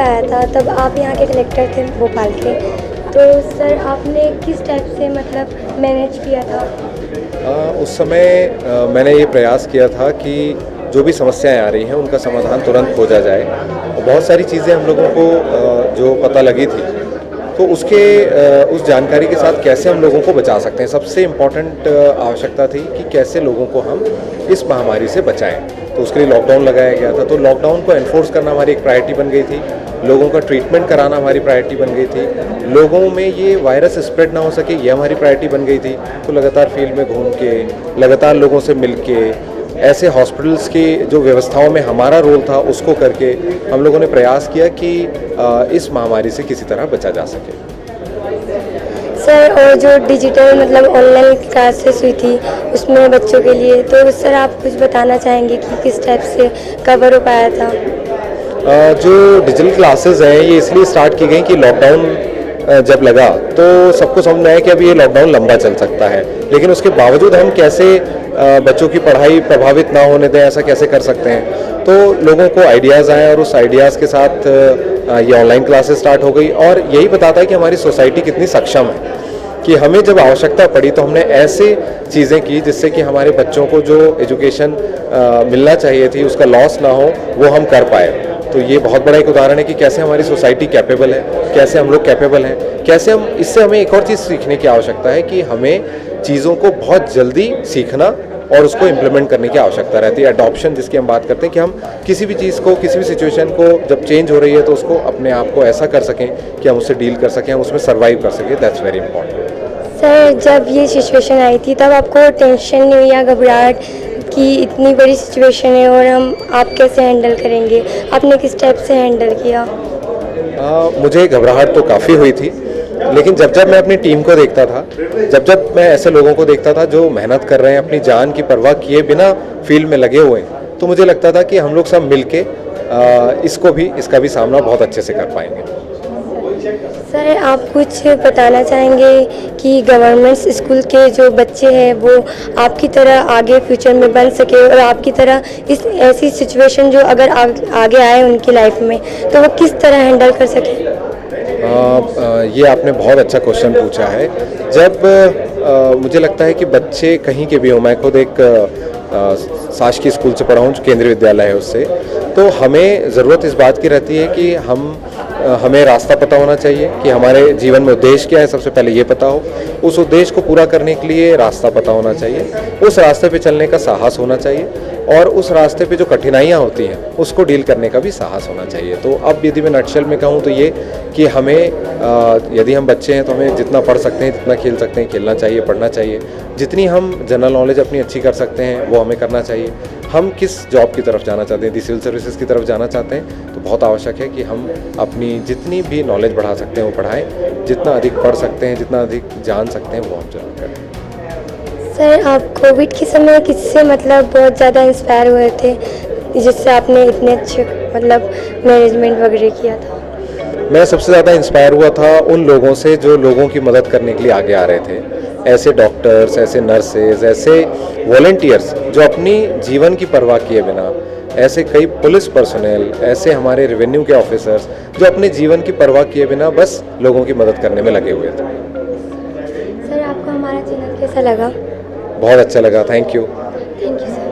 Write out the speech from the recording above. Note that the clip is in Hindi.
आया था तब आप यहाँ के कलेक्टर थे भोपाल के, तो सर आपने किस टाइप से मतलब मैनेज किया था? उस समय मैंने ये प्रयास किया था कि जो भी समस्याएं आ रही हैं उनका समाधान तुरंत खोजा जाए। और बहुत सारी चीज़ें हम लोगों को जो पता लगी थी, तो उस जानकारी के साथ कैसे हम लोगों को बचा सकते हैं, सबसे इम्पॉर्टेंट आवश्यकता थी कि कैसे लोगों को हम इस महामारी से बचाएं। तो उसके लिए लॉकडाउन लगाया गया था। तो लॉकडाउन को एनफोर्स करना हमारी एक प्रायोरिटी बन गई थी, लोगों का ट्रीटमेंट कराना हमारी प्रायोरिटी बन गई थी, लोगों में ये वायरस स्प्रेड ना हो सके ये हमारी प्रायोरिटी बन गई थी। तो लगातार फील्ड में घूम के, लगातार लोगों से मिल के, ऐसे हॉस्पिटल्स की जो व्यवस्थाओं में हमारा रोल था उसको करके हम लोगों ने प्रयास किया कि इस महामारी से किसी तरह बचा जा सके। सर और जो डिजिटल मतलब ऑनलाइन क्लासेस हुई थी उसमें बच्चों के लिए, तो सर आप कुछ बताना चाहेंगे कि किस टाइप से कवर हो पाया था? जो डिजिटल क्लासेस हैं ये इसलिए स्टार्ट की गई कि लॉकडाउन जब लगा तो सबको समझ में आया कि अभी ये लॉकडाउन लंबा चल सकता है, लेकिन उसके बावजूद हम कैसे बच्चों की पढ़ाई प्रभावित ना होने दें, ऐसा कैसे कर सकते हैं। तो लोगों को आइडियाज़ आए और उस आइडियाज़ के साथ ये ऑनलाइन क्लासेस स्टार्ट हो गई। और यही बताता है कि हमारी सोसाइटी कितनी सक्षम है कि हमें जब आवश्यकता पड़ी तो हमने ऐसे चीज़ें की जिससे कि हमारे बच्चों को जो एजुकेशन मिलना चाहिए थी उसका लॉस ना हो, वो हम कर पाए। तो ये बहुत बड़ा एक उदाहरण है कि कैसे हमारी सोसाइटी कैपेबल है, कैसे हम लोग कैपेबल हैं, कैसे हम इससे हमें एक और चीज़ सीखने की आवश्यकता है कि हमें चीज़ों को बहुत जल्दी सीखना और उसको इम्प्लीमेंट करने की आवश्यकता रहती है। अडॉप्शन जिसकी हम बात करते हैं कि हम किसी भी चीज़ को, किसी भी सिचुएशन को जब चेंज हो रही है तो उसको अपने आप को ऐसा कर सकें कि हम उससे डील कर सकें, हम उसमें सर्वाइव कर सकें। That's very important. सर जब ये सिचुएशन आई थी तब आपको टेंशन नहीं हुई या घबराहट कि इतनी बड़ी सिचुएशन है और आप कैसे हैंडल करेंगे? आपने किस टाइप से हैंडल किया? मुझे घबराहट तो काफ़ी हुई थी, लेकिन जब जब मैं अपनी टीम को देखता था, जब जब मैं ऐसे लोगों को देखता था जो मेहनत कर रहे हैं, अपनी जान की परवाह किए बिना फील्ड में लगे हुए हैं, तो मुझे लगता था कि हम लोग सब मिल के इसका भी सामना बहुत अच्छे से कर पाएंगे। सर आप कुछ बताना चाहेंगे कि गवर्नमेंट स्कूल के जो बच्चे हैं वो आपकी तरह आगे फ्यूचर में बन सके और आपकी तरह इस ऐसी सिचुएशन जो अगर आगे आए उनकी लाइफ में तो वो किस तरह हैंडल कर सके? ये आपने बहुत अच्छा क्वेश्चन पूछा है। जब मुझे लगता है कि बच्चे कहीं के भी हो, मैं खुद एक शासकीय स्कूल से पढ़ा हूँ जो केंद्रीय विद्यालय है उससे, तो हमें ज़रूरत इस बात की रहती है कि हमें रास्ता पता होना चाहिए कि हमारे जीवन में उद्देश्य क्या है, सबसे पहले ये पता हो। उस उद्देश्य को पूरा करने के लिए रास्ता पता होना चाहिए, उस रास्ते पे चलने का साहस होना चाहिए और उस रास्ते पे जो कठिनाइयाँ होती हैं उसको डील करने का भी साहस होना चाहिए। तो अब यदि मैं नटशेल में कहूँ तो ये कि हमें यदि हम बच्चे हैं तो हमें जितना पढ़ सकते हैं, जितना खेल सकते हैं खेलना चाहिए, पढ़ना चाहिए। जितनी हम जनरल नॉलेज अपनी अच्छी कर सकते हैं वो हमें करना चाहिए। हम किस जॉब की तरफ जाना चाहते हैं, यदि सिविल सर्विसेज की तरफ जाना चाहते हैं तो बहुत आवश्यक है कि हम अपनी जितनी भी नॉलेज बढ़ा सकते हैं वो पढ़ाएं, जितना अधिक पढ़ सकते हैं, जितना अधिक जान सकते हैं वो हम जरूर करें। सर आप कोविड के समय किससे मतलब बहुत ज़्यादा इंस्पायर हुए थे जिससे आपने इतने अच्छे मतलब मैनेजमेंट वगैरह किया था? मैं सबसे ज़्यादा इंस्पायर हुआ था उन लोगों से जो लोगों की मदद करने के लिए आगे आ रहे थे। ऐसे डॉक्टर्स, ऐसे नर्सेज, ऐसे वॉलंटियर्स जो अपनी जीवन की परवाह किए बिना, ऐसे कई पुलिस पर्सनल, ऐसे हमारे रेवेन्यू के ऑफिसर्स जो अपने जीवन की परवाह किए बिना बस लोगों की मदद करने में लगे हुए थे। सर आपको हमारा चैनल कैसा लगा? बहुत अच्छा लगा। Thank you. Thank you sir.